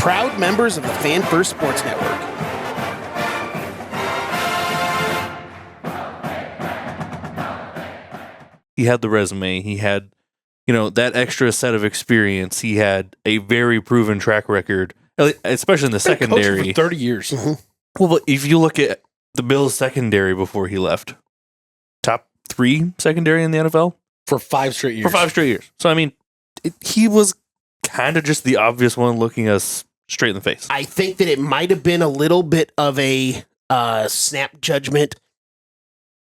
proud members of the Fan First Sports Network. He had the resume. He had, that extra set of experience. He had a very proven track record, especially in the secondary. For 30 years. Mm-hmm. Well, but if you look at the Bills' secondary before he left, top 3 secondary in the NFL For 5 straight years. So, I mean, he was kind of just the obvious one looking us straight in the face. I think that it might have been a little bit of a snap judgment.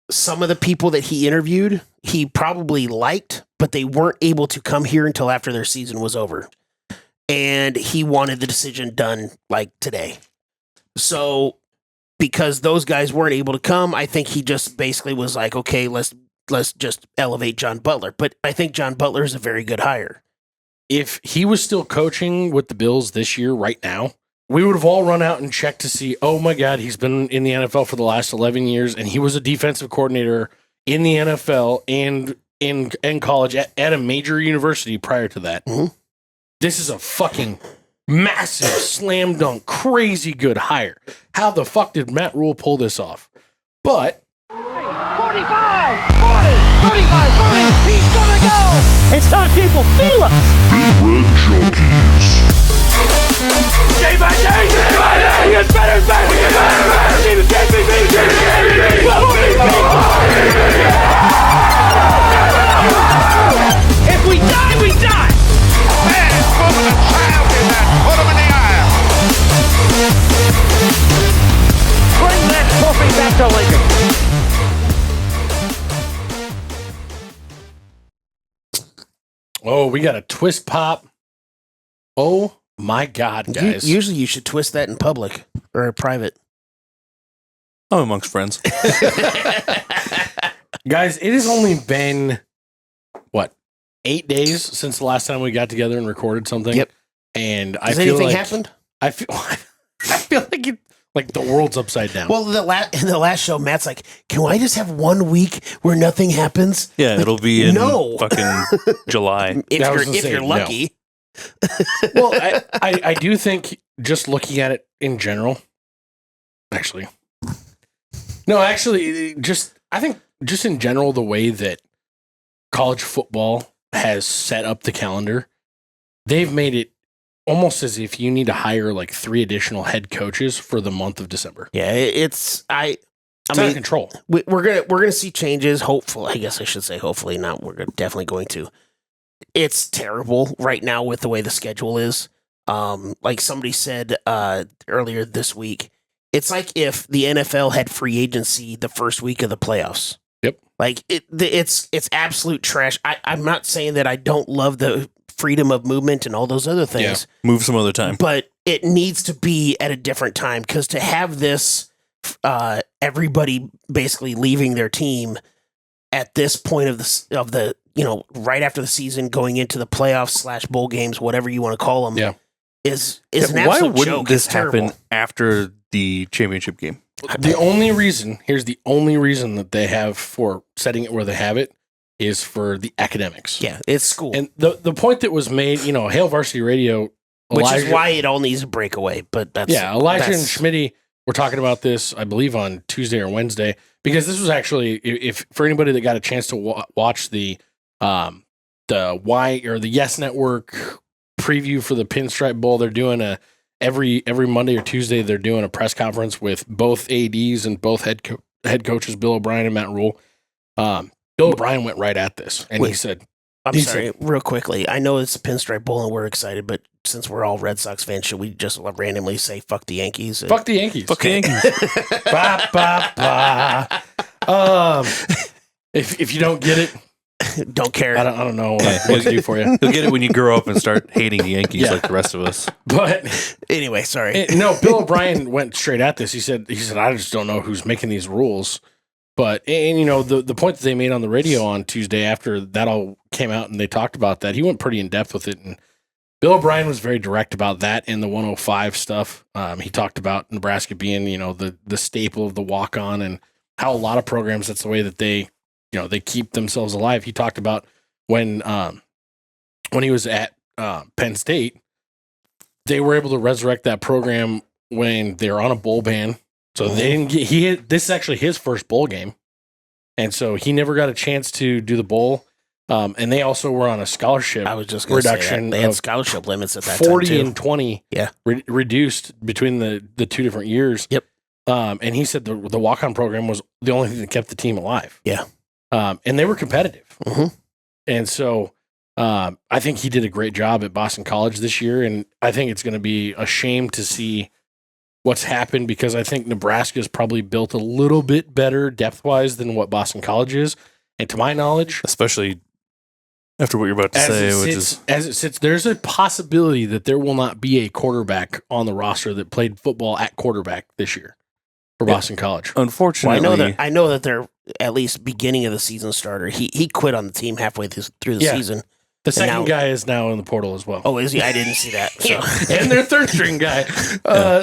Some of the people that he interviewed, he probably liked, but they weren't able to come here until after their season was over. And he wanted the decision done like today. So because those guys weren't able to come, I think he just basically was like, okay, let's just elevate John Butler. But I think John Butler is a very good hire. If he was still coaching with the Bills this year right now, we would have all run out and checked to see, oh my God, he's been in the NFL for the last 11 years, and he was a defensive coordinator in the NFL and in college at a major university prior to that. Mm-hmm. This is a fucking massive, slam dunk, crazy good hire. How the fuck did Matt Rhule pull this off? But 45, 40, 35, 40, he's gonna go! It's time, people, feel it! Day by day, he gets better and better! If we die, we die! Man, put a child in that, put him in the aisle! Bring that trophy back to Lincoln! oh, we got a twist pop. Oh my God, guys. Usually you should twist that in public or private. I'm amongst friends. Guys, it has only been, 8 days since the last time we got together and recorded something? Yep. And Has I feel anything like happened? I feel like the world's upside down. Well, in the last show, Matt's like, can I just have 1 week where nothing happens? Yeah, it'll be in no. fucking July. If you're lucky. No. Well, I do think just looking at it in general, I think just in general, the way that college football has set up the calendar, they've made it almost as if you need to hire like 3 additional head coaches for the month of December. Yeah, it's out of control. We're gonna see changes. Hopefully, I guess I should say hopefully. Not. We're definitely going to. It's terrible right now with the way the schedule is. Like somebody said earlier this week, it's like if the NFL had free agency the first week of the playoffs. Yep. Like it's absolute trash. I'm not saying that I don't love the freedom of movement and all those other things. Yeah. Move some other time. But it needs to be at a different time, because to have this, everybody basically leaving their team at this point of the right after the season, going into the playoffs / bowl games, whatever you want to call them, is an absolute why wouldn't joke. this It's terrible. happen after the championship game? Here's the only reason that they have for setting it where they have it is for the academics. Yeah, it's school. And the point that was made, Hail Varsity Radio, Which is why it all needs a breakaway. But that's Elijah and Schmitty were talking about this, I believe, on Tuesday or Wednesday, because this was actually, if for anybody that got a chance to watch the Yes Network preview for the Pinstripe Bowl, they're doing every Monday or Tuesday they're doing a press conference with both ADs and both head coaches, Bill O'Brien and Matt Rhule. Bill O'Brien went right at this, and he said, real quickly, I know it's a Pinstripe Bowl and we're excited, but since we're all Red Sox fans, should we just randomly say fuck the Yankees? Fuck the Yankees. Fuck the Yankees. Bah, bah, bah. If you don't get it, don't care. I don't know what to do for you. You'll get it when you grow up and start hating the Yankees like the rest of us. But anyway, sorry. No, Bill O'Brien went straight at this. He said, I just don't know who's making these rules. But, the point that they made on the radio on Tuesday after that all came out and they talked about that, he went pretty in depth with it. And Bill O'Brien was very direct about that and the 105 stuff. He talked about Nebraska being, the staple of the walk-on, and how a lot of programs, that's the way that they keep themselves alive. He talked about when he was at Penn State, they were able to resurrect that program when they were on a bowl ban. So they didn't get, this is actually his first bowl game. And so he never got a chance to do the bowl. And they also were on a scholarship. I was just going to say reduction. that. They had of scholarship limits at that 40 time, too. and 20. Yeah. Reduced between the two different years. Yep. And he said the walk-on program was the only thing that kept the team alive. Yeah. And they were competitive. Mhm. And so I think he did a great job at Boston College this year. And I think it's going to be a shame to see what's happened because I think Nebraska is probably built a little bit better depth-wise than what Boston College is. And to my knowledge, especially after what you're about to say, as it sits, there's a possibility that there will not be a quarterback on the roster that played football at quarterback this year for Boston College. Unfortunately, Well, I know that they're at least beginning of the season starter. He quit on the team halfway through the season. The second now- guy is now in the portal as well. Oh, is he? I didn't see that. So. And their third string guy.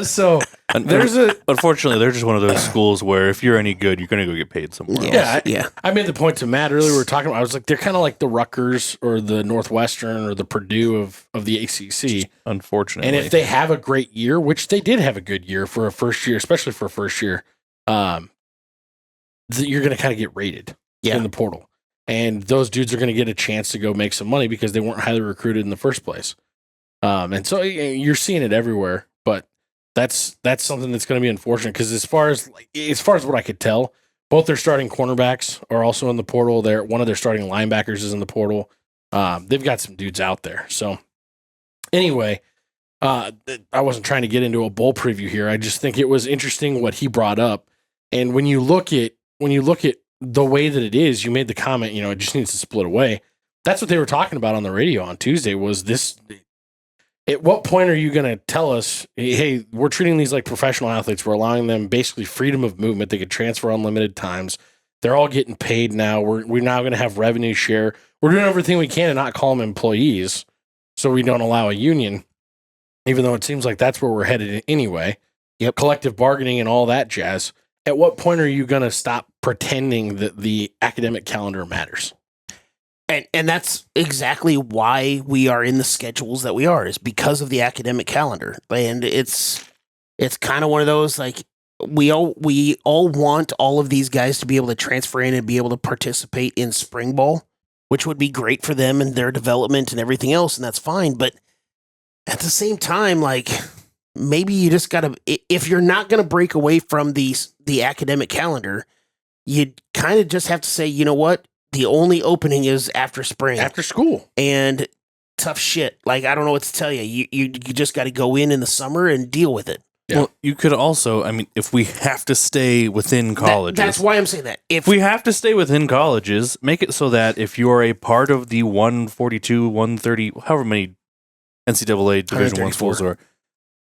So there's unfortunately, they're just one of those schools where if you're any good, you're going to go get paid somewhere else. Yeah, I made the point to Matt earlier. We were talking about. I was like, they're kind of like the Rutgers or the Northwestern or the Purdue of the ACC. Unfortunately, and if they have a great year, which they did have a good year for a first year, especially for a first year, you're going to kind of get rated in the portal. And those dudes are going to get a chance to go make some money because they weren't highly recruited in the first place. And so you're seeing it everywhere, but that's something that's going to be unfortunate because as far as what I could tell, both their starting cornerbacks are also in the portal. One of their starting linebackers is in the portal. They've got some dudes out there. So anyway, I wasn't trying to get into a bowl preview here. I just think it was interesting what he brought up. And when you look at the way that it is, you made the comment, it just needs to split away. That's what they were talking about on the radio on Tuesday was this. At what point are you going to tell us, hey, we're treating these like professional athletes. We're allowing them basically freedom of movement. They could transfer unlimited times. They're all getting paid now. We're now going to have revenue share. We're doing everything we can to not call them employees so we don't allow a union, even though it seems like that's where we're headed anyway. Yep. Collective bargaining and all that jazz. At what point are you going to stop pretending that the academic calendar matters? And that's exactly why we are in the schedules that we are, is because of the academic calendar. And it's kind of one of those, like, we all want all of these guys to be able to transfer in and be able to participate in spring ball, which would be great for them and their development and everything else, and that's fine. But at the same time, like, maybe you just got to, if you're not going to break away from the academic calendar, you kind of just have to say, you know what? The only opening is after spring. After school. And tough shit. Like, I don't know what to tell you. You just got to go in the summer and deal with it. Yeah. Well, you could also, if we have to stay within colleges. That's why I'm saying that. If we have to stay within colleges, make it so that if you're a part of the 142, 130, however many NCAA Division I schools are,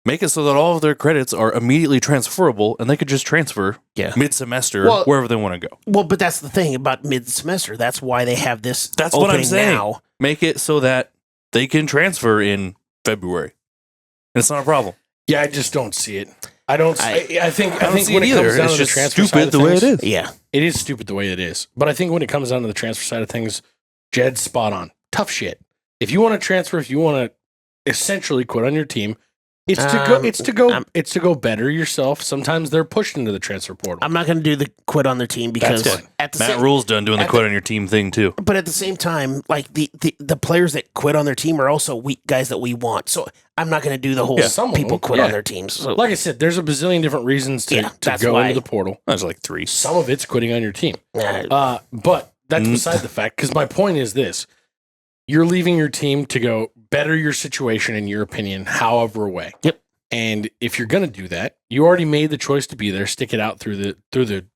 make it so that all of their credits are immediately transferable and they could just transfer mid-semester wherever they want to go. Well, but that's the thing about mid-semester. That's why they have this. That's what I'm saying. Now. Make it so that they can transfer in February. And it's not a problem. Yeah, I just don't see it. I think see when it it either. comes down It's to the just transfer stupid side of the way things, it is. Yeah. It is stupid the way it is. But I think when it comes down to the transfer side of things, Jed's spot on. Tough shit. If you want to transfer, if you want to essentially quit on your team, it's to go better yourself. Sometimes they're pushed into the transfer portal. I'm not going to do the quit on their team because Matt Rhule's done doing the quit on your team thing too. But at the same time, like the players that quit on their team are also weak guys that we want. So I'm not going to do the whole people quit on their teams. So, like I said, there's a bazillion different reasons to go into the portal. There's like 3. Some of it's quitting on your team. But that's beside the fact, because my point is this. You're leaving your team to go better your situation, in your opinion, however way. Yep. And if you're going to do that, you already made the choice to be there. Stick it out through the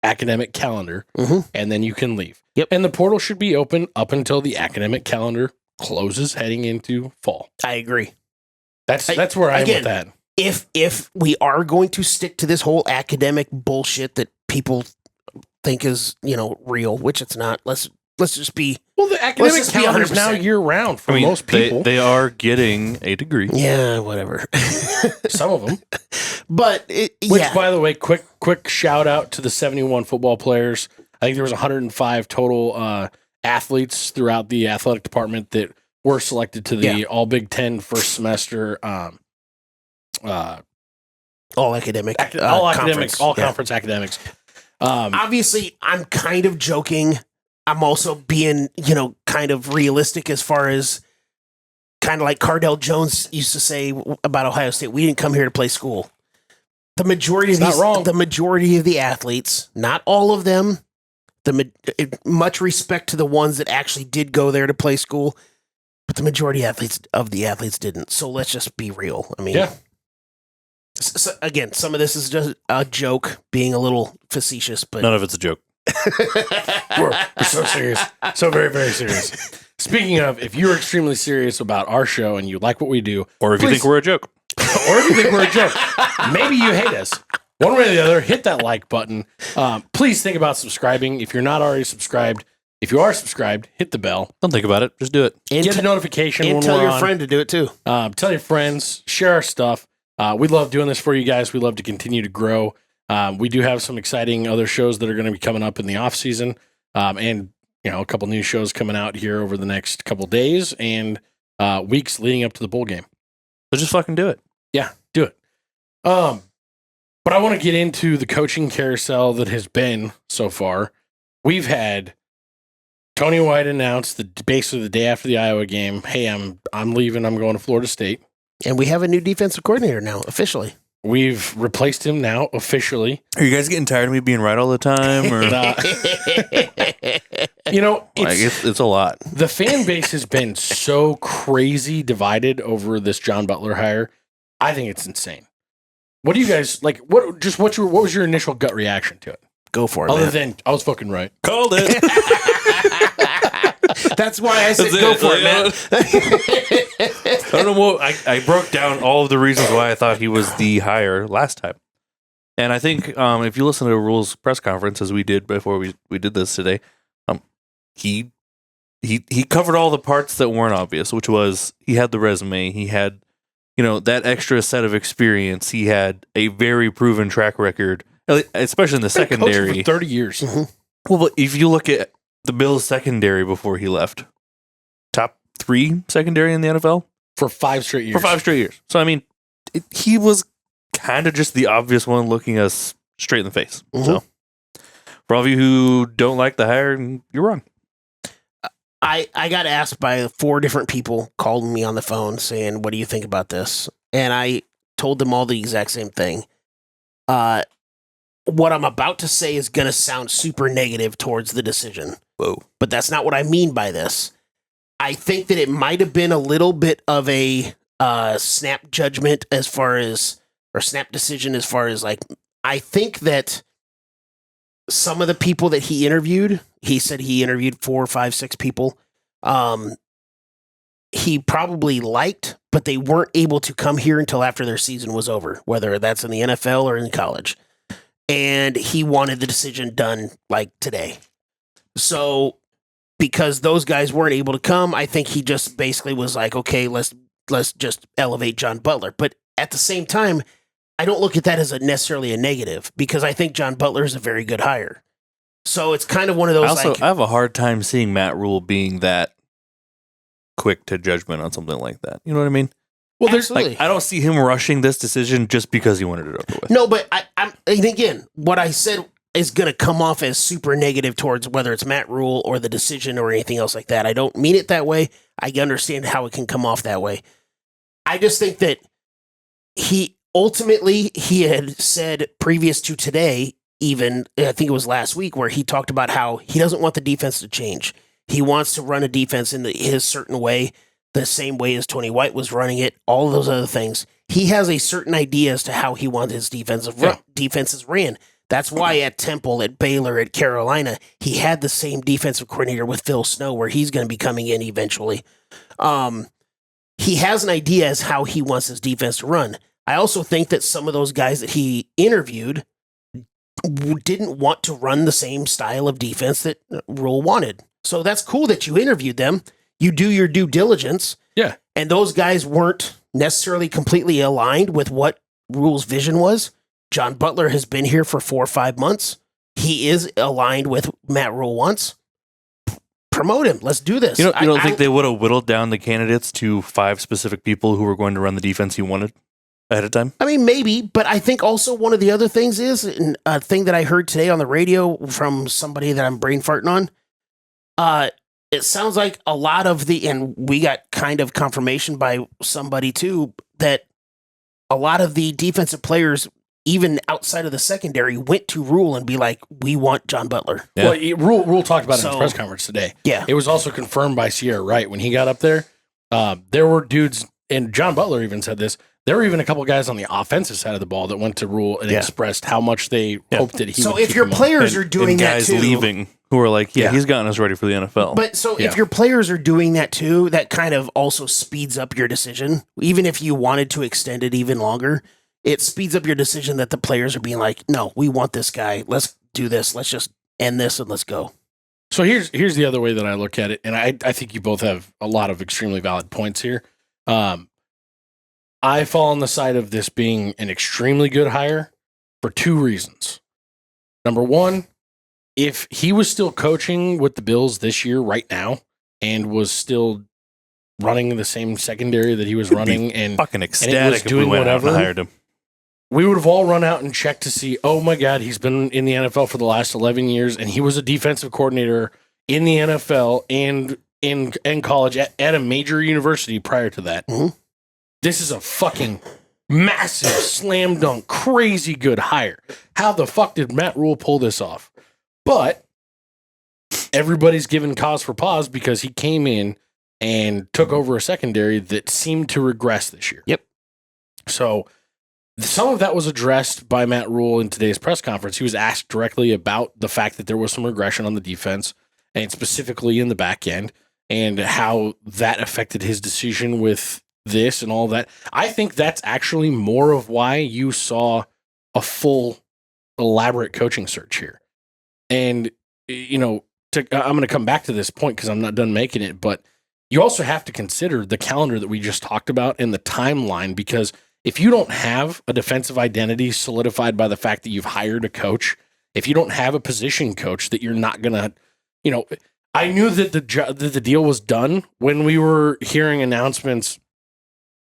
academic calendar, and then you can leave. Yep. And the portal should be open up until the academic calendar closes, heading into fall. I agree. That's where I am with that. If we are going to stick to this whole academic bullshit that people think is real, which it's not, let's just be. Well, the academic calendar is now year round for most people. They are getting a degree. Yeah, whatever. Some of them. But by the way, quick shout out to the 71 football players. I think there was 105 total athletes throughout the athletic department that were selected to the All Big Ten first semester all academic, academics, all Yeah. conference academics. Obviously, I'm kind of joking. I'm also being, kind of realistic as far as kind of like Cardell Jones used to say about Ohio State. We didn't come here to play school. The majority the majority of the athletes, not all of them, much respect to the ones that actually did go there to play school, but the majority of the athletes didn't. So let's just be real. I mean, Yeah. So again, some of this is just a joke, being a little facetious, but None of it's a joke. We're so serious. So very, very serious. Speaking of, if you're extremely serious about our show and you like what we do, Or if you think we're a joke. or if you think we're a joke, maybe you hate us. One way or the other, hit that like button. Please think about subscribing. If you're not already subscribed, if you are subscribed, hit the bell. Don't think about it. Just do it. and Get a notification and when tell we're your on. friend to do it too. Tell your friends. Share our stuff. We love doing this for you guys. We love to continue to grow. We do have some exciting other shows that are going to be coming up in the off season, and a couple new shows coming out here over the next couple days and weeks leading up to the bowl game. So just fucking do it. Yeah, do it. But I want to get into the coaching carousel that has been so far. We've had Tony White announce basically the day after the Iowa game, "Hey, I'm leaving. I'm going to Florida State." And we have a new defensive coordinator now, officially. We've replaced him now officially. Are you guys getting tired of me being right all the time? Or it's a lot. The fan base has been so crazy divided over this John Butler hire. I think it's insane. What do you guys like? What was your initial gut reaction to it? Go for it. Other man. than I was fucking right. Called it. That's why I said That's go it. for it, man. I don't know what I broke down all of the reasons why I thought he was the hire last time. And I think if you listen to Rhule's press conference, as we did before we did this today, he covered all the parts that weren't obvious, which was he had the resume, he had that extra set of experience, he had a very proven track record, especially in the secondary. For 30 years. Mm-hmm. Well, but if you look at the Bills' secondary before he left, top 3 secondary in the NFL For 5 straight years. for 5 straight years. So I mean, he was kind of just the obvious one looking us straight in the face. Mhm. So for all of you who don't like the hire, you're wrong. I got asked by 4 different people calling me on the phone saying, "What do you think about this?" And I told them all the exact same thing. What I'm about to say is going to sound super negative towards the decision. Whoa. But that's not what I mean by this. I think that it might have been a little bit of a snap judgment snap decision as far as I think that some of the people that he interviewed, he said he interviewed 4, 5, 6 people, he probably liked, but they weren't able to come here until after their season was over, whether that's in the NFL or in college. And he wanted the decision done today. So because those guys weren't able to come, I think he just basically was like, okay, let's just elevate John Butler. But at the same time, I don't look at that as necessarily a negative, because I think John Butler is a very good hire. So it's kind of one of those. I have a hard time seeing Matt Rhule being that quick to judgment on something like that. You know what I mean? Well, there's I don't see him rushing this decision just because he wanted it over with. No, but and again, what I said is going to come off as super negative towards whether it's Matt Rhule or the decision or anything else like that. I don't mean it that way. I understand how it can come off that way. I just think that he had said previous to today, even I think it was last week, where he talked about how he doesn't want the defense to change. He wants to run a defense in his certain way, the same way as Tony White was running it, all those other things. He has a certain idea as to how he wants his defenses ran. That's why at Temple, at Baylor, at Carolina, he had the same defensive coordinator with Phil Snow, where he's going to be coming in eventually. He has an idea as how he wants his defense to run. I also think that some of those guys that he interviewed didn't want to run the same style of defense that Rhule wanted. So that's cool that you interviewed them. You do your due diligence. Yeah. And those guys weren't necessarily completely aligned with what Rhule's vision was. John Butler has been here for 4 or 5 months. He is aligned with Matt Rhule wants. Promote him. Let's do this. You don't think they would have whittled down the candidates to 5 specific people who were going to run the defense he wanted ahead of time? I mean, maybe, but I think also one of the other things is, and a thing that I heard today on the radio from somebody that I'm brain farting on, it sounds like a lot of and we got kind of confirmation by somebody too, that a lot of the defensive players, even outside of the secondary, went to Rhule and be like, we want John Butler. Yeah. Well, Rhule talked about it in his press conference today. Yeah. It was also confirmed by Sierra Wright when he got up there. There were dudes, and John Butler even said this, there were even a couple guys on the offensive side of the ball that went to Rhule and expressed how much they hoped that he would. So if your players are doing that guys too, leaving who are like, he's gotten us ready for the NFL. But so if your players are doing that too, that kind of also speeds up your decision. Even if you wanted to extend it even longer, it speeds up your decision that the players are being like, no, we want this guy. Let's do this. Let's just end this and let's go. So here's the other way that I look at it, and I think you both have a lot of extremely valid points here. I fall on the side of this being an extremely good hire for two reasons. Number one, if he was still coaching with the Bills this year right now and was still running the same secondary that he was running and fucking ecstatic if we went out and hired him, we would have all run out and checked to see, oh my God, he's been in the NFL for the last 11 years and he was a defensive coordinator in the NFL and in college at a major university prior to that. Mm-hmm. This is a fucking massive slam dunk, crazy good hire. How the fuck did Matt Rhule pull this off? But everybody's given cause for pause because he came in and took over a secondary that seemed to regress this year. Yep. So some of that was addressed by Matt Rhule in today's press conference. He was asked directly about the fact that there was some regression on the defense and specifically in the back end and how that affected his decision with this and all that. I think that's actually more of why you saw a full elaborate coaching search here. And, you know, I'm going to come back to this point because I'm not done making it, but you also have to consider the calendar that we just talked about and the timeline, because if you don't have a defensive identity solidified by the fact that you've hired a coach, if you don't have a position coach that you're not going to, you know, I knew that the deal was done when we were hearing announcements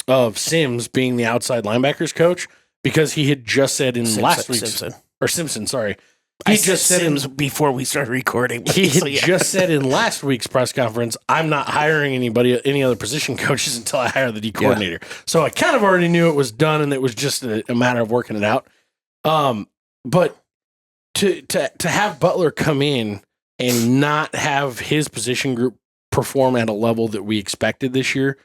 of Sims being the outside linebackers coach, because he had just said in Simpson, sorry. He just said Sims before we started recording. He had just said in last week's press conference, I'm not hiring any other position coaches until I hire the D coordinator. Yeah. So I kind of already knew it was done and it was just a matter of working it out. But to have Butler come in and not have his position group perform at a level that we expected this year,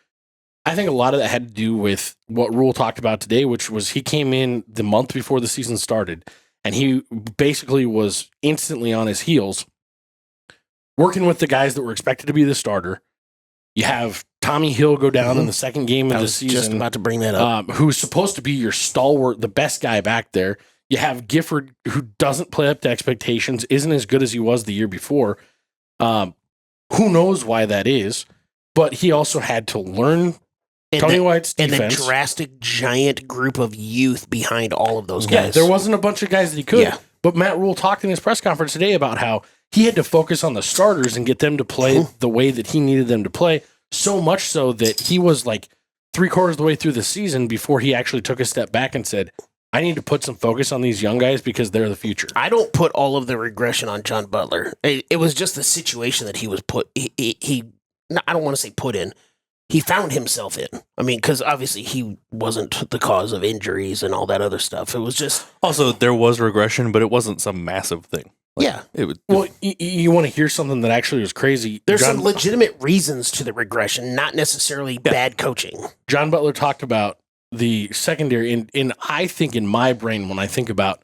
I think a lot of that had to do with what Rhule talked about today, which was he came in the month before the season started, and he basically was instantly on his heels, working with the guys that were expected to be the starter. You have Tommy Hill go down in the second game of the season. Just about to bring that up. Who's supposed to be your stalwart, the best guy back there. You have Gifford, who doesn't play up to expectations, isn't as good as he was the year before. Who knows why that is, but he also had to learn Tony White's defense. And a drastic, giant group of youth behind all of those guys. Yeah, there wasn't a bunch of guys that he could. Yeah. But Matt Rhule talked in his press conference today about how he had to focus on the starters and get them to play the way that he needed them to play, so much so that he was like 3/4 of the way through the season before he actually took a step back and said, I need to put some focus on these young guys because they're the future. I don't put all of the regression on John Butler. It was just the situation that he was put. I don't want to say put in. He found himself in. I mean, because obviously he wasn't the cause of injuries and all that other stuff. It was just also there was regression, but it wasn't some massive thing. It was. Well, you want to hear something that actually was crazy? There's some legitimate reasons to the regression, not necessarily bad coaching. John Butler talked about the secondary, and I think in my brain when I think about,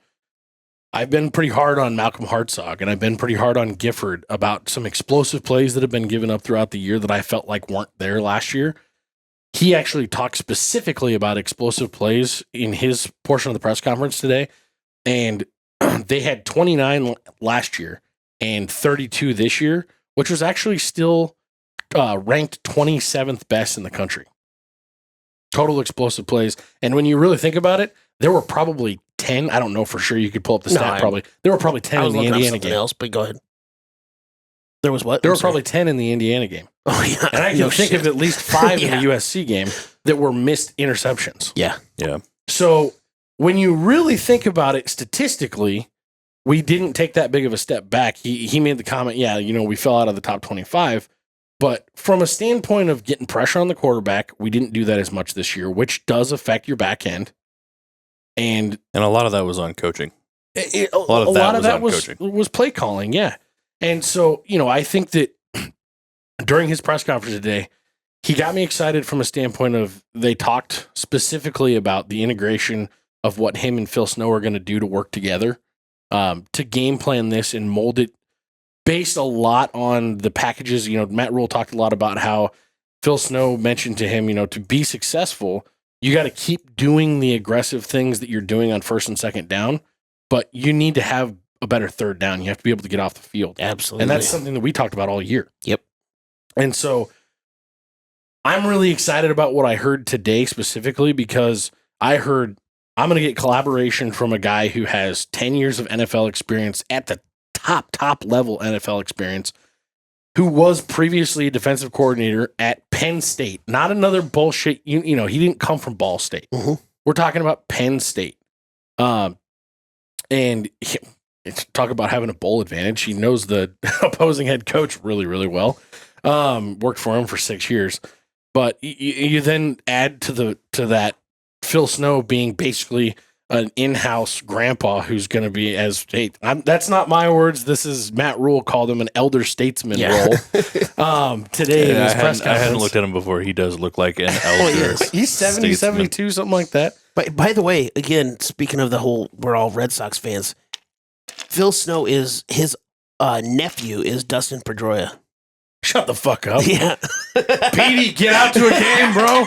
I've been pretty hard on Malcolm Hartzog and I've been pretty hard on Gifford about some explosive plays that have been given up throughout the year that I felt like weren't there last year. He actually talked specifically about explosive plays in his portion of the press conference today, and they had 29 last year and 32 this year, which was actually still ranked 27th best in the country. Total explosive plays. And when you really think about it, there were probably 10. I don't know for sure. You could pull up the stat probably. There were probably 10 in the Indiana game. Else, but go ahead. There was what? There were probably 10 in the Indiana game. Oh, yeah. And I can think of at least 5 in the USC game that were missed interceptions. Yeah. Yeah. So when you really think about it statistically, we didn't take that big of a step back. He made the comment, yeah, we fell out of the top 25. But from a standpoint of getting pressure on the quarterback, we didn't do that as much this year, which does affect your back end. And a lot of that was on coaching. A lot of that was play calling, yeah. And so, I think that during his press conference today, he got me excited from a standpoint of they talked specifically about the integration of what him and Phil Snow are going to do to work together, to game plan this and mold it based a lot on the packages. Matt Rhule talked a lot about how Phil Snow mentioned to him, to be successful, you got to keep doing the aggressive things that you're doing on first and second down, but you need to have a better third down. You have to be able to get off the field. Absolutely. And that's something that we talked about all year. Yep. And so I'm really excited about what I heard today specifically, because I heard I'm going to get collaboration from a guy who has 10 years of NFL experience at the top level NFL experience, who was previously a defensive coordinator at Penn State. Not another bullshit. He didn't come from Ball State. Mm-hmm. We're talking about Penn State. And talk about having a bowl advantage. He knows the opposing head coach really, really well. Worked for him for 6 years. But you then add to that Phil Snow being basically an in-house grandpa who's going to be that's not my words. This is Matt Rhule called him an elder statesman role. Today in his press conference. I hadn't looked at him before. He does look like an elder. He's 70, 72, something like that. But by the way, again, speaking of the whole, we're all Red Sox fans. Phil Snow is his nephew is Dustin Pedroia. Shut the fuck up. Yeah. Petey, get out to a game, bro.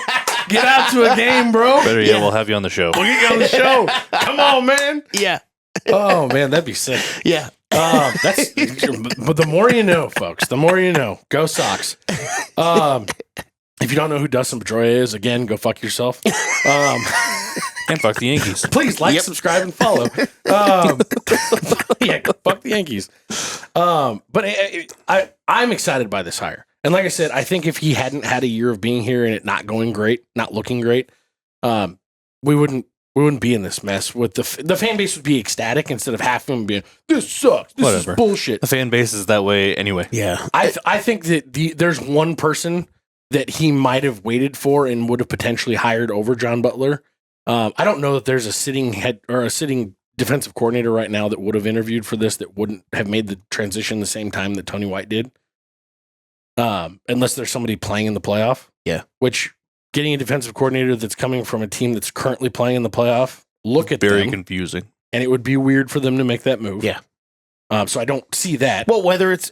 Get out to a game, bro. Better yet, we'll have you on the show. We'll get you on the show. Come on, man. Yeah. Oh, man, that'd be sick. Yeah. But the more you know, folks, the more you know. Go Sox. If you don't know who Dustin Pedroia is, again, go fuck yourself. And fuck the Yankees. Please like, subscribe, and follow. Yeah, go fuck the Yankees. But I'm excited by this hire. And like I said, I think if he hadn't had a year of being here and it not going great, not looking great, we wouldn't be in this mess. With the fan base would be ecstatic instead of half of them being, this sucks. This is bullshit. The fan base is that way anyway. Yeah. I think that there's one person that he might have waited for and would have potentially hired over John Butler. I don't know that there's a sitting head or a sitting defensive coordinator right now that would have interviewed for this that wouldn't have made the transition the same time that Tony White did. Unless there's somebody playing in the playoff. Yeah. Which getting a defensive coordinator that's coming from a team that's currently playing in the playoff, look at very them, confusing. And it would be weird for them to make that move. Yeah. So I don't see that. Well, whether it's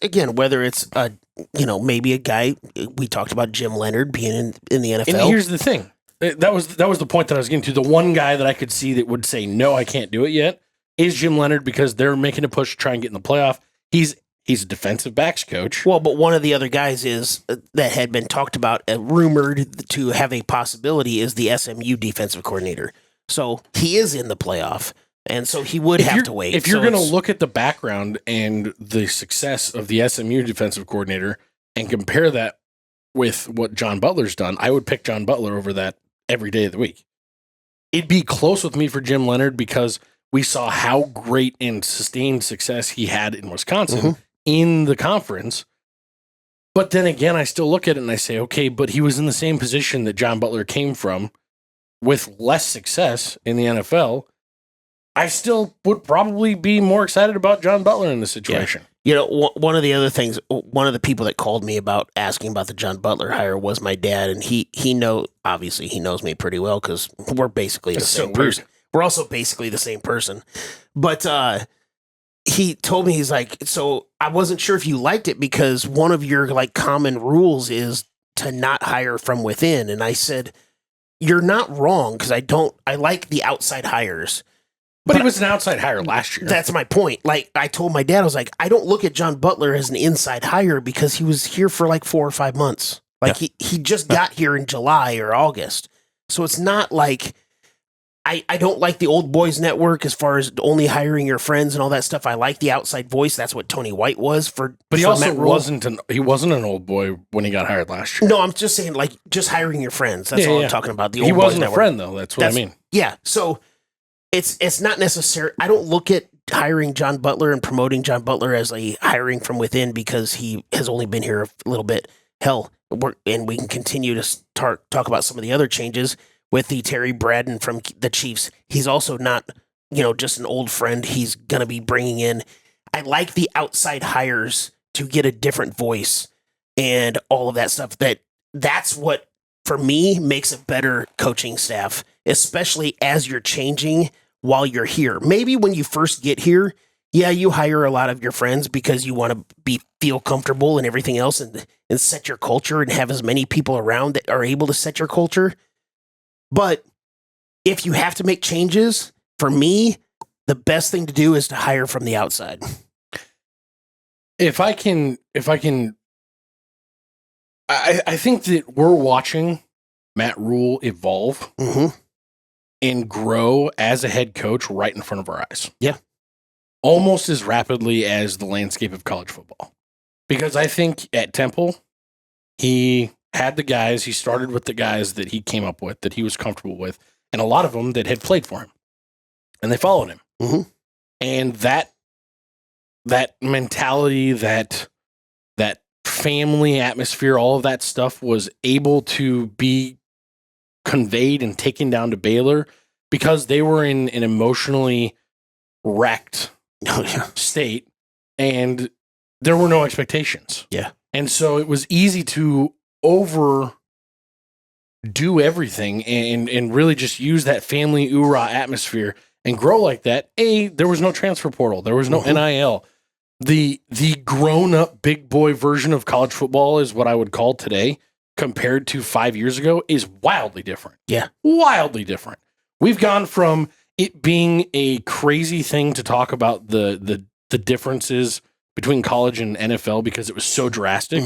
maybe a guy, we talked about Jim Leonard being in the NFL. And here's the thing. That was the point that I was getting to. The one guy that I could see that would say, no, I can't do it yet is Jim Leonard, because they're making a push to try and get in the playoff. He's a defensive backs coach. Well, but one of the other guys is that had been talked about, rumored to have a possibility, is the SMU defensive coordinator. So he is in the playoff, and so he would have to wait. If you're going to look at the background and the success of the SMU defensive coordinator and compare that with what John Butler's done, I would pick John Butler over that every day of the week. It'd be close with me for Jim Leonard because we saw how great and sustained success he had in Wisconsin in the conference. But then again, I still look at it and I say, okay, but he was in the same position that John Butler came from with less success in the NFL. I still would probably be more excited about John Butler in this situation. Yeah. One of the other things, one of the people that called me about asking about the John Butler hire was my dad, and he obviously he knows me pretty well because we're basically the same person. We're also basically the same person. But he told me, he's like, so I wasn't sure if you liked it because one of your common rules is to not hire from within. And I said, you're not wrong, because I like the outside hires. But he was an outside hire last year. That's my point. I told my dad, I was like, I don't look at John Butler as an inside hire because he was here for 4 or 5 months. He just got here in July or August. So it's not like I don't like the old boys network as far as only hiring your friends and all that stuff. I like the outside voice. That's what Tony White was for. But he for also Matt Rhule. wasn't an old boy when he got hired last year. No, I'm just saying, like, just hiring your friends. That's all I'm talking about. The old he boys wasn't network. a friend though. That's what I mean. Yeah. So it's not necessary. I don't look at hiring John Butler and promoting John Butler as a hiring from within because he has only been here a little bit. Hell, and we can continue to talk about some of the other changes with the Terry Braden from the Chiefs. He's also not, just an old friend. He's going to be bringing in. I like the outside hires to get a different voice and all of that stuff. That's what, for me, makes a better coaching staff, especially as you're changing while you're here. Maybe when you first get here, yeah, you hire a lot of your friends because you want to feel comfortable and everything else and set your culture and have as many people around that are able to set your culture. But if you have to make changes, for me, the best thing to do is to hire from the outside. I think that we're watching Matt Rhule evolve and grow as a head coach right in front of our eyes. Yeah. Almost as rapidly as the landscape of college football. Because I think at Temple, he had the guys, he started with the guys that he came up with, that he was comfortable with, and a lot of them that had played for him. And they followed him. Mm-hmm. And that mentality, that family atmosphere, all of that stuff was able to be conveyed and taken down to Baylor because they were in an emotionally wrecked state and there were no expectations. Yeah. And so it was easy to overdo everything and really just use that family oorah atmosphere and grow like that. There was no transfer portal. There was no NIL. The grown-up big boy version of college football is what I would call today, compared to 5 years ago, is wildly different. Yeah. Wildly different. We've gone from it being a crazy thing to talk about the differences between college and NFL because it was so drastic,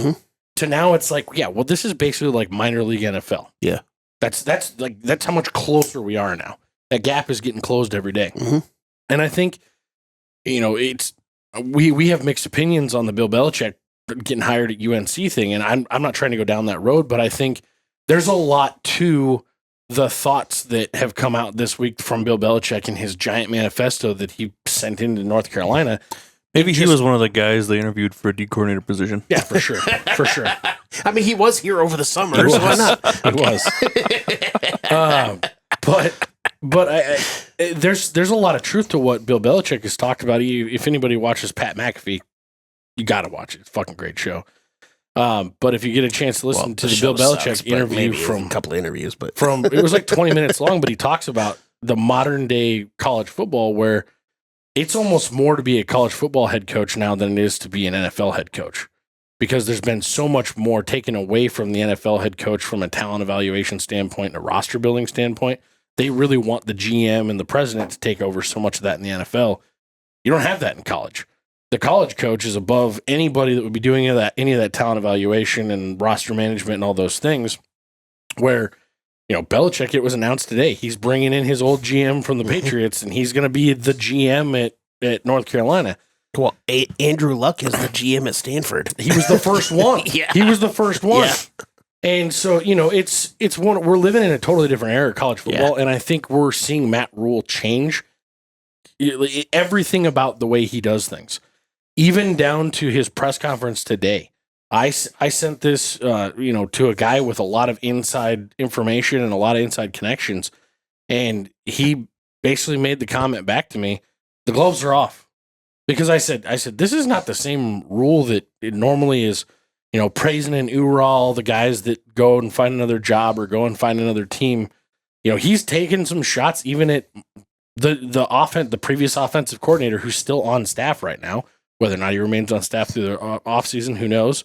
to now it's like, yeah, well, this is basically like minor league NFL. Yeah. That's how much closer we are now. That gap is getting closed every day. And I think, it's we have mixed opinions on the Bill Belichick getting hired at UNC thing, and I'm not trying to go down that road, but I think there's a lot to the thoughts that have come out this week from Bill Belichick in his giant manifesto that he sent into North Carolina. Maybe he was one of the guys they interviewed for a D coordinator position. Yeah, for sure. For sure. I mean, he was here over the summer, so why not? He was. But there's a lot of truth to what Bill Belichick has talked about. If anybody watches Pat McAfee, you got to watch it. It's a fucking great show. But if you get a chance to listen to the Bill Belichick interview from a couple of interviews, but it was like 20 minutes long, but he talks about the modern day college football where it's almost more to be a college football head coach now than it is to be an NFL head coach, because there's been so much more taken away from the NFL head coach from a talent evaluation standpoint and a roster building standpoint. They really want the GM and the president to take over so much of that in the NFL. You don't have that in college. The college coach is above anybody that would be doing any of that talent evaluation and roster management and all those things. Where, Belichick, it was announced today, he's bringing in his old GM from the Patriots, and he's going to be the GM at North Carolina. Well, Andrew Luck is the GM at Stanford. He was the first one. Yeah. He was the first one. Yeah. And so, it's one, we're living in a totally different era of college football, and I think we're seeing Matt Rhule change everything about the way he does things, even down to his press conference today. I sent this, to a guy with a lot of inside information and a lot of inside connections, and he basically made the comment back to me, the gloves are off. Because I said, this is not the same Rhule that it normally is, praising and oorah all the guys that go and find another job or go and find another team. He's taken some shots even at the previous offensive coordinator who's still on staff right now. Whether or not he remains on staff through the offseason, who knows?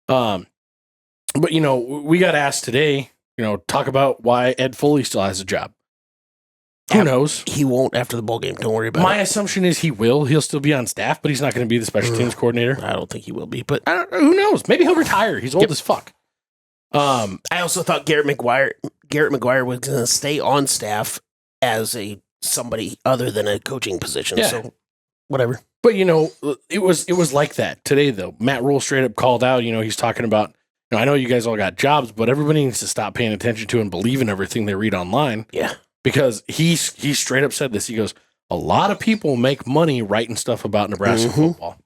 But we got asked today, talk about why Ed Foley still has a job. Who knows? He won't after the bowl game. Don't worry about it. My assumption is he will. He'll still be on staff, but he's not going to be the special teams coordinator. I don't think he will be, but who knows? Maybe he'll retire. He's old as fuck. I also thought Garrett McGuire was going to stay on staff as somebody other than a coaching position. Yeah. So whatever. But it was like that today though. Matt Rhule straight up called out. He's talking about. I know you guys all got jobs, but everybody needs to stop paying attention to and believe in everything they read online. Yeah. Because he straight up said this. He goes, a lot of people make money writing stuff about Nebraska football.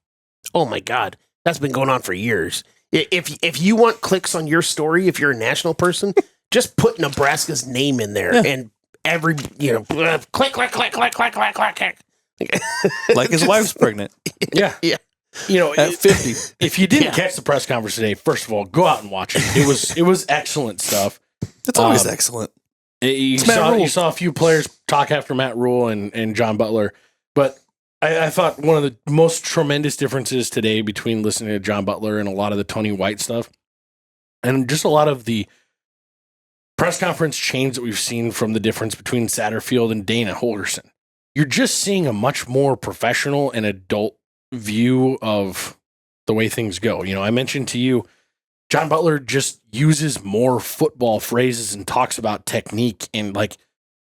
Oh my God. That's been going on for years. If you want clicks on your story, if you're a national person, just put Nebraska's name in there and every, click, click, click, click, click, click, click, click. Like his wife's pregnant. Yeah. Yeah. At 50. If you didn't catch the press conference today, first of all, go out and watch it. It was excellent stuff. It's always excellent. You saw a few players talk after Matt Rhule and John Butler, but I thought one of the most tremendous differences today between listening to John Butler and a lot of the Tony White stuff, and just a lot of the press conference change that we've seen from the difference between Satterfield and Dana Holgorsen. You're just seeing a much more professional and adult view of the way things go. I mentioned to you, John Butler just uses more football phrases and talks about technique and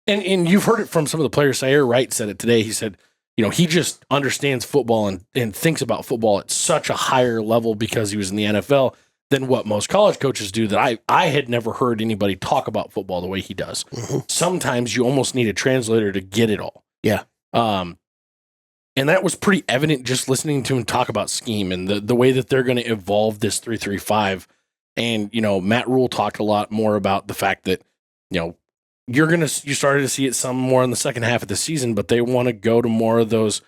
and you've heard it from some of the players. Sayer Wright said it today. He said, he just understands football and thinks about football at such a higher level because he was in the NFL than what most college coaches do that I had never heard anybody talk about football the way he does. Mm-hmm. Sometimes you almost need a translator to get it all. Yeah. And that was pretty evident just listening to him talk about scheme and the way that they're going to evolve this 3-3-5. And, Matt Rhule talked a lot more about the fact that, you started to see it some more in the second half of the season, but they want to go to more of those,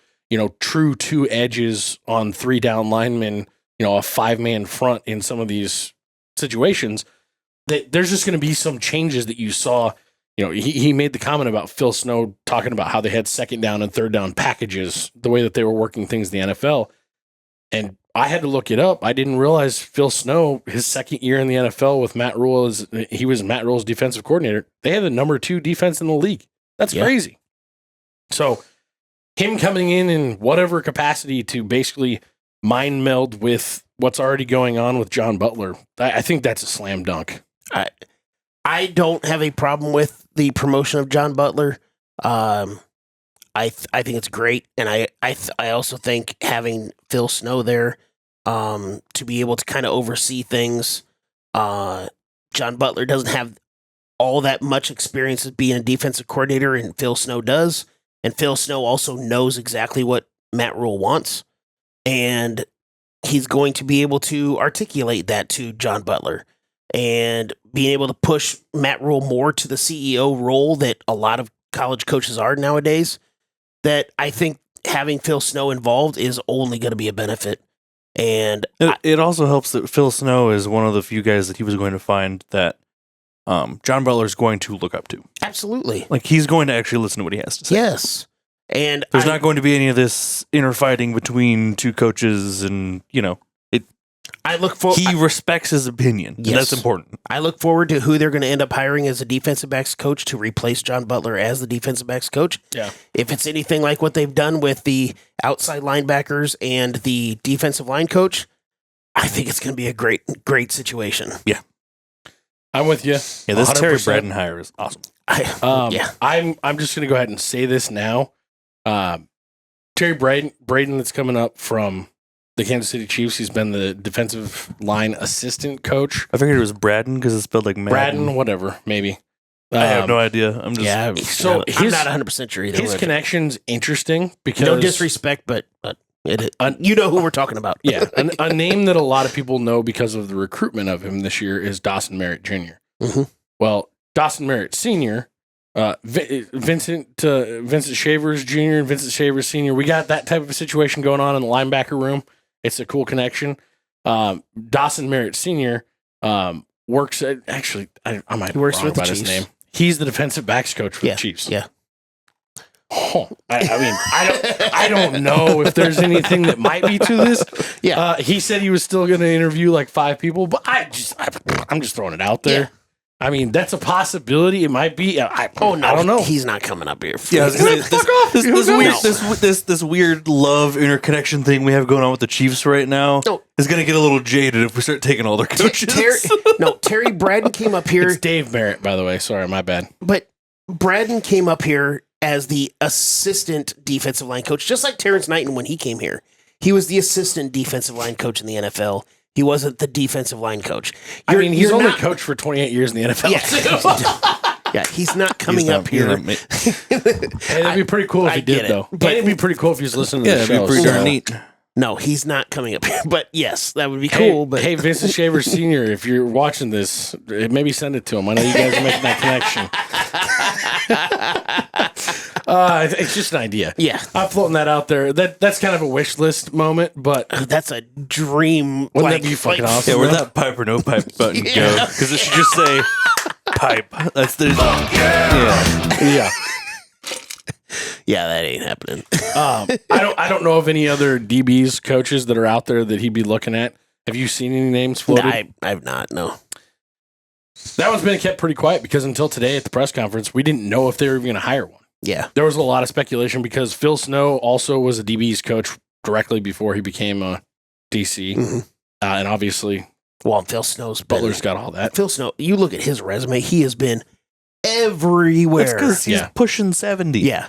true two edges on 3 down linemen, a 5-man front in some of these situations. That there's just going to be some changes that you saw. He made the comment about Phil Snow talking about how they had 2nd down and 3rd down packages, the way that they were working things in the NFL. And I had to look it up. I didn't realize Phil Snow, his 2nd year in the NFL with Matt Rhule, he was Matt Rhule's defensive coordinator. They had the number 2 defense in the league. That's crazy. So him coming in whatever capacity to basically mind meld with what's already going on with John Butler, I think that's a slam dunk. I don't have a problem with the promotion of John Butler. I think it's great, and I also think having Phil Snow there to be able to kind of oversee things. John Butler doesn't have all that much experience as being a defensive coordinator, and Phil Snow does. And Phil Snow also knows exactly what Matt Rhule wants, and he's going to be able to articulate that to John Butler. And being able to push Matt Rhule more to the CEO role that a lot of college coaches are nowadays, that I think having Phil Snow involved is only going to be a benefit. And it also helps that Phil Snow is one of the few guys that he was going to find that John Butler is going to look up to. Absolutely. Like, he's going to actually listen to what he has to say. Yes. And there's not going to be any of this inner fighting between two coaches and, he respects his opinion. Yes. And that's important. I look forward to who they're going to end up hiring as a defensive backs coach to replace John Butler as the defensive backs coach. Yeah. If it's anything like what they've done with the outside linebackers and the defensive line coach, I think it's going to be a great situation. Yeah. I'm with you. Yeah, this 100%. Terry Braden hire is awesome. I'm just going to go ahead and say this now. Terry Braden that's coming up from the Kansas City Chiefs. He's been the defensive line assistant coach. I figured it was Braden because it's spelled like Madden. Braden, whatever, maybe. I have no idea. I'm just I'm not 100% sure either. His connection's interesting because no disrespect, but you know who we're talking about. Yeah, a name that a lot of people know because of the recruitment of him this year is Dawson Merritt Jr. Mm-hmm. Well, Dawson Merritt Sr., Vincent Shavers Jr. and Vincent Shavers Sr. We got that type of a situation going on in the linebacker room. It's a cool connection. Dawson Merritt Sr. Works at I might works with the Chiefs. His name. He's the defensive backs coach for the Chiefs. Yeah. Oh, I don't know if there's anything that might be to this. Yeah. He said he was still going to interview like 5 people, but I'm just throwing it out there. Yeah. I mean, that's a possibility. It might be. I don't know. He's not coming up here. This weird love interconnection thing we have going on with the Chiefs right now is going to get a little jaded if we start taking all their coaches. Terry Braden came up here. It's Dave Barrett, by the way. Sorry, my bad. But Braden came up here as the assistant defensive line coach, just like Terrence Knighton when he came here. He was the assistant defensive line coach in the NFL. He wasn't the defensive line coach. He's only coached for 28 years in the NFL. Yeah, he's not coming up here. Hey, that'd be pretty cool if he did, though. But it'd be pretty cool if he was listening to the show. That'd be pretty darn neat. No, he's not coming up here. But yes, that would be cool. But hey, Vincent Shaver Sr., if you're watching this, maybe send it to him. I know you guys are making that connection. It's just an idea. Yeah. I'm floating that out there. That's kind of a wish list moment, but that's a dream. Wouldn't that be fucking awesome? Yeah, where'd that pipe or no pipe button go? Because it should just say pipe. That's the yeah. Yeah, that ain't happening. I don't know of any other DBs coaches that are out there that he'd be looking at. Have you seen any names floated? I've not. No. That one's been kept pretty quiet because until today at the press conference, we didn't know if they were even going to hire one. Yeah. There was a lot of speculation because Phil Snow also was a DB's coach directly before he became a DC. Mm-hmm. And obviously, Phil Snow's Butler's got all that. Phil Snow, you look at his resume, he has been everywhere. That's because he's pushing 70. Yeah.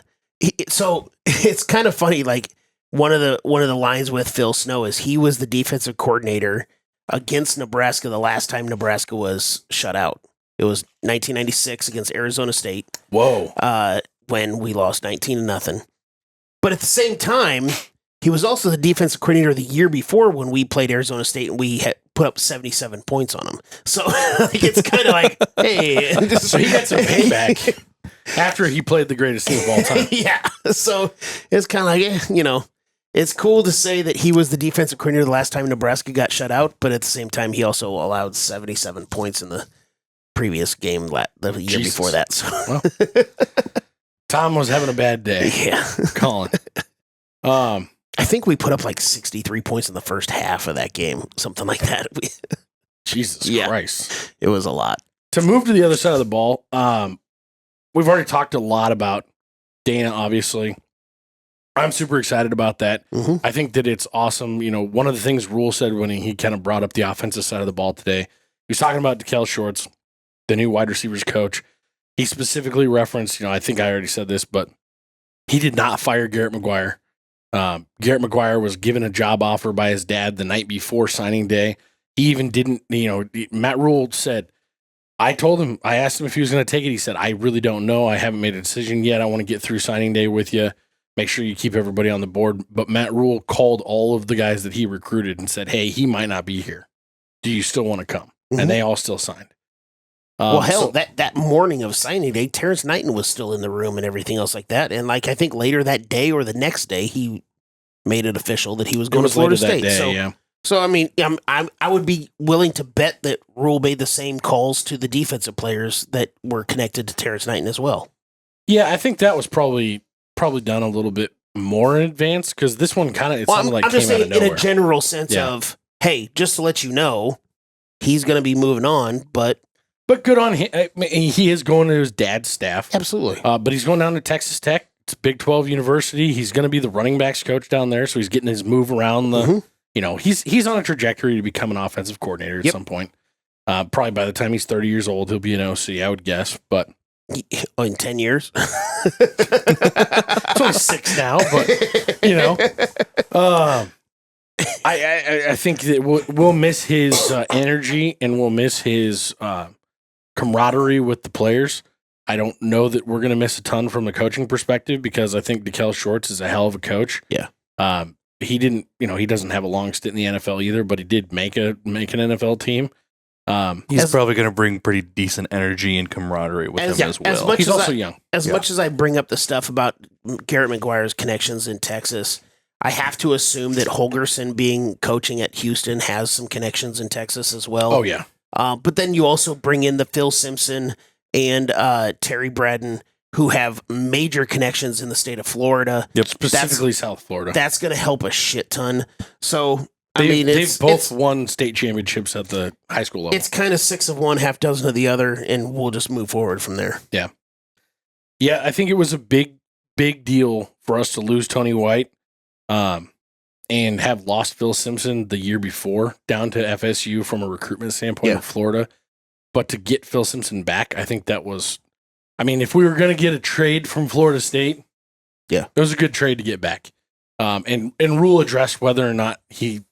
So it's kind of funny. Like one of the lines with Phil Snow is he was the defensive coordinator against Nebraska the last time Nebraska was shut out. It was 1996 against Arizona State. Whoa. When we lost 19-0. But at the same time, he was also the defensive coordinator the year before when we played Arizona State and we had put up 77 points on them. So like, it's kind of like, hey. So he got some payback after he played the greatest team of all time. Yeah. So it's kind of like, it's cool to say that he was the defensive coordinator the last time Nebraska got shut out, but at the same time, he also allowed 77 points in the previous game the year before that. So. Well, Tom was having a bad day. Yeah. Colin. I think we put up like 63 points in the first half of that game, something like that. Jesus Christ. It was a lot. To move to the other side of the ball, we've already talked a lot about Dana, obviously. I'm super excited about that. Mm-hmm. I think that it's awesome. You know, one of the things Rhule said when he kind of brought up the offensive side of the ball today, he was talking about DeKel Shorts, the new wide receivers coach. He specifically referenced, I think I already said this, but he did not fire Garrett McGuire. Garrett McGuire was given a job offer by his dad the night before signing day. He even didn't, Matt Rhule said, I asked him if he was going to take it. He said, I really don't know. I haven't made a decision yet. I want to get through signing day with you. Make sure you keep everybody on the board. But Matt Rhule called all of the guys that he recruited and said, hey, he might not be here. Do you still want to come? Mm-hmm. And they all still signed. That morning of signing day, Terrence Knighton was still in the room and everything else like that. And I think later that day or the next day, he made it official that he was going to Florida State. So I mean, I would be willing to bet that Rhule made the same calls to the defensive players that were connected to Terrence Knighton as well. Yeah, I think that was probably done a little bit more in advance because this one sounded like I'm just came saying out of nowhere. In a general sense of, hey, just to let you know, he's going to be moving on, but good on him. He is going to his dad's staff. Absolutely. But he's going down to Texas Tech. It's Big 12 University. He's going to be the running backs coach down there, so he's getting his move around the. He's on a trajectory to become an offensive coordinator at some point. Probably by the time he's 30 years old, he'll be an OC, I would guess. But in 10 years, it's only 6 now. But I think that we'll miss his energy and we'll miss his camaraderie with the players. I don't know that we're going to miss a ton from the coaching perspective because I think DeKel Shorts is a hell of a coach. Yeah. He didn't, he doesn't have a long stint in the NFL either, but he did make an NFL team. He's probably going to bring pretty decent energy and camaraderie with him as well. He's also young. As much as I bring up the stuff about Garrett McGuire's connections in Texas, I have to assume that Holgorsen being coaching at Houston has some connections in Texas as well. Oh, yeah. But then you also bring in the Phil Simpson and Terry Braden, who have major connections in the state of Florida. Yep, specifically South Florida. That's going to help a shit ton. So, they've both won state championships at the high school level. It's kind of 6 of one, half dozen of the other, and we'll just move forward from there. Yeah. Yeah, I think it was a big deal for us to lose Tony White and have lost Phil Simpson the year before down to FSU from a recruitment standpoint in Florida. But to get Phil Simpson back, I think I mean, if we were going to get a trade from Florida State, yeah, it was a good trade to get back. And Rhule addressed whether or not he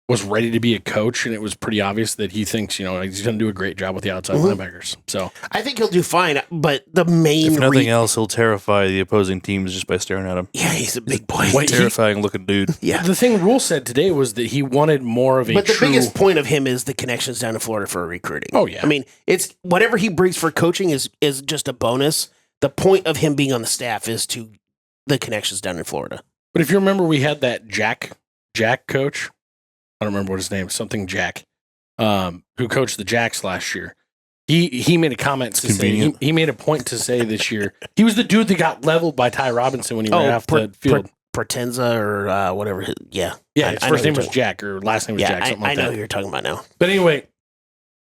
was ready to be a coach, and it was pretty obvious that he thinks, he's going to do a great job with the outside linebackers. So I think he'll do fine, but the main if nothing else, he'll terrify the opposing teams just by staring at him. Yeah, he's a big boy. Terrifying looking dude. Yeah. The thing Rhule said today was that he wanted more of a But the biggest point of him is the connections down to Florida for recruiting. Oh, yeah. I mean, it's whatever he brings for coaching is just a bonus. The point of him being on the staff is to the connections down in Florida. But if you remember, we had that Jack coach. I don't remember what his name is, something Jack, who coached the Jacks last year. He made a comment to say, he made a point to say this year, he was the dude that got leveled by Ty Robinson when he ran off the field. Potenza or whatever. Yeah. His first name was Jack or last name was Jack, something like that. I know who you're talking about now. But anyway,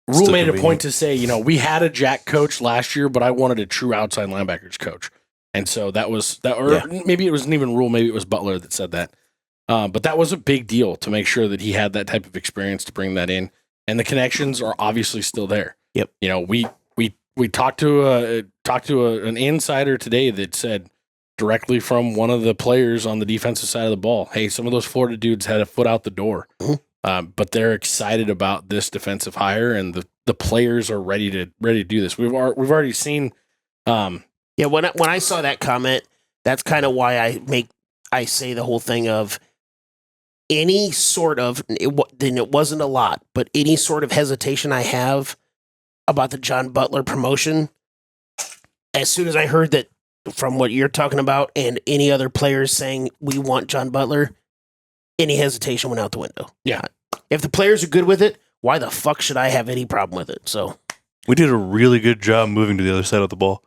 Rhule made a point to say, we had a Jack coach last year, but I wanted a true outside linebackers coach. And so that was that, or maybe it wasn't even Rhule, maybe it was Butler that said that. But that was a big deal to make sure that he had that type of experience to bring that in, and the connections are obviously still there. Yep. We talked to an insider today that said directly from one of the players on the defensive side of the ball, hey, some of those Florida dudes had a foot out the door, but they're excited about this defensive hire, and the players are ready to do this. We've already seen. When I saw that comment, that's kind of why I say the whole thing of any sort of, then it wasn't a lot, but any sort of hesitation I have about the John Butler promotion, as soon as I heard that from what you're talking about and any other players saying we want John Butler, any hesitation went out the window. Yeah. If the players are good with it, why the fuck should I have any problem with it? So we did a really good job moving to the other side of the ball.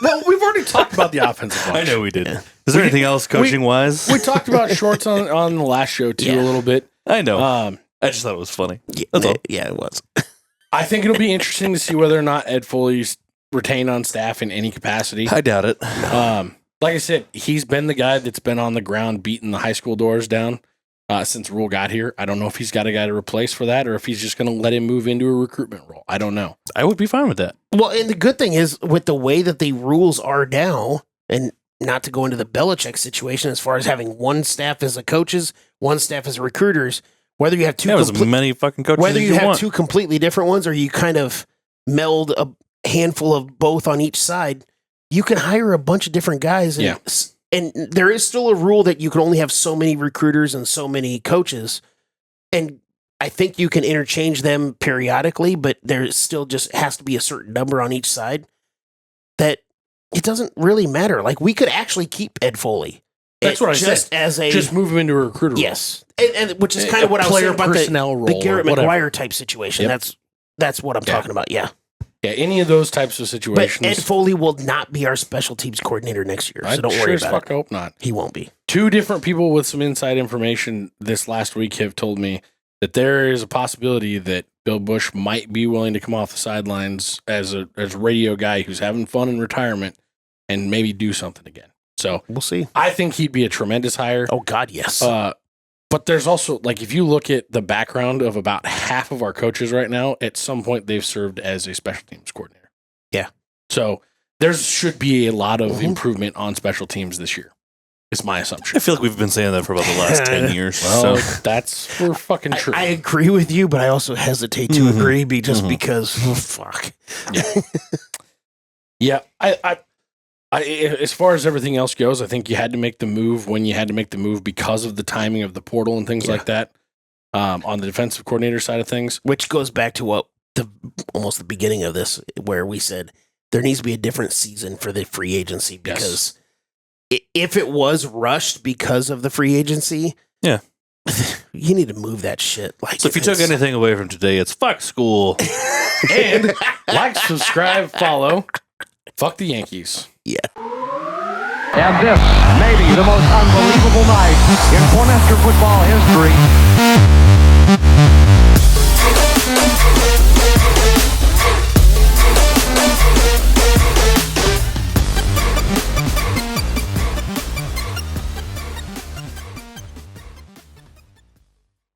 Well, we've already talked about the offensive line. I know we did. Yeah. Is there anything else coaching wise? We talked about shorts on the last show too a little bit. I know. I just thought it was funny. That's all. Yeah, it was. I think it'll be interesting to see whether or not Ed Foley's retained on staff in any capacity. I doubt it. Like I said, he's been the guy that's been on the ground beating the high school doors down since Rhule got here. I don't know if he's got a guy to replace for that or if he's just going to let him move into a recruitment role. I don't know. I would be fine with that. Well, and the good thing is with the way that the rules are now, and not to go into the Belichick situation as far as having one staff as a coaches, one staff as recruiters, whether you have two, as many fucking coaches whether you have want. two completely different ones or you kind of meld a handful of both on each side, you can hire a bunch of different guys. And there is still a rule that you can only have so many recruiters and so many coaches. And I think you can interchange them periodically, but there still just has to be a certain number on each side that it doesn't really matter. Like we could actually keep Ed Foley. That's what I said. Just move him into a recruiter role. Yes. And which is kind of what I was saying about the Garrett McGuire type situation. Yep. That's what I'm talking about. Yeah. Yeah, any of those types of situations. But Ed Foley will not be our special teams coordinator next year, so don't worry about it. I hope not. He won't be. Two different people with some inside information this last week have told me that there is a possibility that Bill Busch might be willing to come off the sidelines as a radio guy who's having fun in retirement and maybe do something again. So we'll see. I think he'd be a tremendous hire. Oh, God, yes. But there's also, like, if you look at the background of about half of our coaches right now, at some point they've served as a special teams coordinator. Yeah. So there should be a lot of improvement on special teams this year, is my assumption. I feel like we've been saying that for about the last 10 years. Well, that's for fucking true. I agree with you, but I also hesitate to agree because, fuck. Yeah. As far as everything else goes, I think you had to make the move when you had to make the move because of the timing of the portal and things like that on the defensive coordinator side of things. Which goes back to almost the beginning of this, where we said there needs to be a different season for the free agency because if it was rushed because of the free agency, you need to move that shit. Like, so if you took anything away from today, it's fuck school. And like, subscribe, follow. Fuck the Yankees. Yeah. And this may be the most unbelievable night in Cornhusker football history.